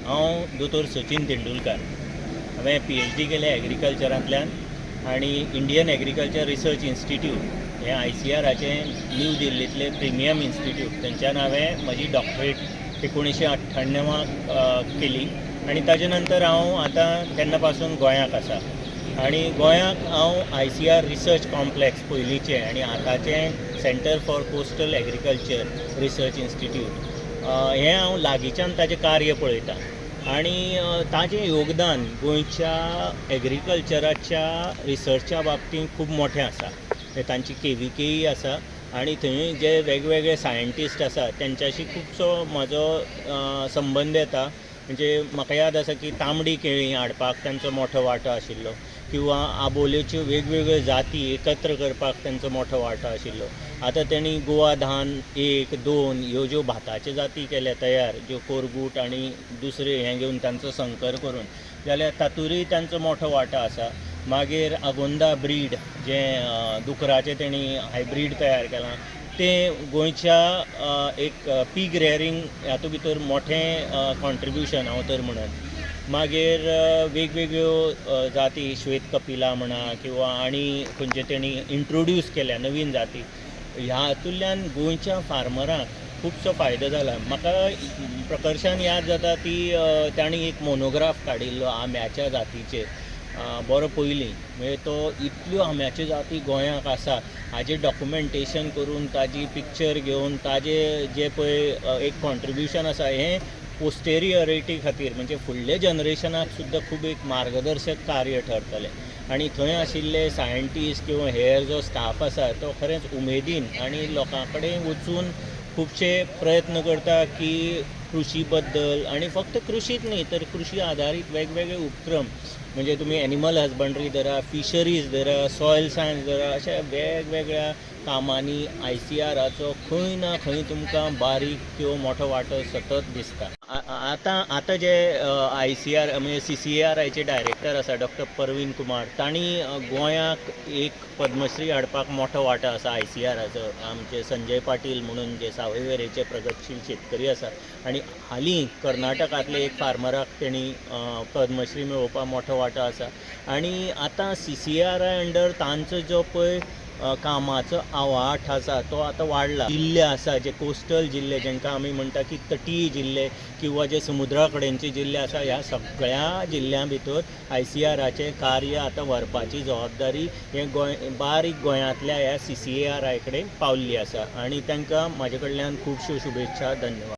हांव दोतोर सचिन तेंडुलकार. हांवें PhD केलें एग्रीकल्चरांतल्यान आनी इंडियन एग्रीकल्चर रिसर्च इन्स्टिट्यूट हें ICRाचें न्यू दिल्लींतलें प्रिमियम इन्स्टिट्यूट थंयच्यान हांवें म्हजी डॉक्टरेट 1998 केली आनी ताजे नंतर हांव आतां तेन्ना पासून गोंयांत आसा. आनी गोंयांत हांव ICR रिसर्च कॉम्प्लेक्स पयलींचें आनी आतांचें centre for coastal agriculture research institute हें हांव लागींच्यान ताजें कार्य पळयतां. आनी ताजें योगदान गोंयच्या एग्रीकल्चराच्या रिसर्चा बाबतींत खूब मोठें आसा. तांची KVKय आसा आनी थंय जे वेगवेगळे सायंटिस्ट आसा तेंच्याशी खुबसो म्हाजो संबंद येता. म्हणजे म्हाका याद आसा की तांबडी केळीं हाडपाक तांचो मोठो वांटो आशिल्लो, किंवा आबोलेच्यो वेगवेगळ्यो जाती एकत्र करपाक तांचो मोठो वांटो आशिल्लो. आतां तेणी गोवा धान 1, 2 ह्यो ज्यो भाताच्यो जाती केल्या तयार, ज्यो कोरगूट आनी दुसरे हें घेवन तांचो संकर करून, जाल्यार तातूंतय तांचो मोठो वांटो आसा. मागीर आगोंदा ब्रीड जें दुकराचें तेणी हायब्रीड तयार केलां तें गोंयच्या एक पीग रेअरिंग हातूंत भितर मोठें कॉन्ट्रिब्युशन हांव तर म्हणत. मागीर वेगवेगळ्यो जाती श्वेत कपिला म्हणा किंवा आनी खंयचे तेणी इंट्रोड्यूस केल्या नवीन जाती, ह्या हातूंतल्यान गोंयच्या फार्मरांक खुबसो फायदो जाला. म्हाका प्रकर्शान याद जाता ती तांणी एक मोनोग्राफ काडिल्लो आंब्याच्या जातीचेर बरो पयलीं. म्हणजे तो इतल्यो आंब्याच्यो जाती गोंयांत आसा हाजें डॉक्युमेंटेशन करून ताजी पिक्चर घेवन ताजें जें पळय एक कॉन्ट्रिब्युशन आसा हें पोस्टेरियरिटी खातीर म्हणजे फुडल्या जनरेशनाक सुद्दां खूब एक मार्गदर्शक कार्य ठरतलें. आनी थंय आशिल्ले सायंटिस्ट किंवा हेर जो स्टाफ आसा तो खरेंच उमेदीन आनी लोकां कडेन वचून खुबशे प्रयत्न करता की कृशी बद्दल, आनी फक्त कृशीच न्ही तर कृशी आधारीत वेगवेगळे उपक्रम, म्हणजे तुमी एनिमल हजबंड्री धरा, फिशरीज धरा, सॉयल सायन्स धरा, अशा वेगवेगळ्या कामांनी ICRाचो खंय ना खंय तुमकां बारीक किंवा मोठो वांटो सतत दिसता. आतां जे ICR म्हणजे CCARIचे डायरेक्टर आसा डॉक्टर परवीन कुमार, तांणी गोंयांक एक पद्मश्री हाडपाक मोठो वांटो आसा ICRाचो. आमचे संजय पाटील म्हणून जे सावयवेरेचे प्रगतशील शेतकरी आसा, आनी हालीं कर्नाटकांतले एक फार्मराक तेणी पद्मश्री मेळोवपाक मोठो वांटो आसा. आनी आतां CCARI अंडर तांचो जो पळय कामाचो आवाठ आसा तो आतां वाडला. जिल्ले आसा जे कोस्टल जिल्ले जेंकां आमी म्हणटा की तटीय जिल्ले किंवा जे समुद्रा कडेनचे जिल्ले आसा, ह्या सगळ्या जिल्ल्यां भितर ICRाचें कार्य आतां व्हरपाची जबाबदारी हें बारीक गोंयांतल्या ह्या CCARI कडेन पावल्ली आसा. आनी तांकां म्हाजे कडल्यान खुबश्यो शुभेच्छा. धन्यवाद.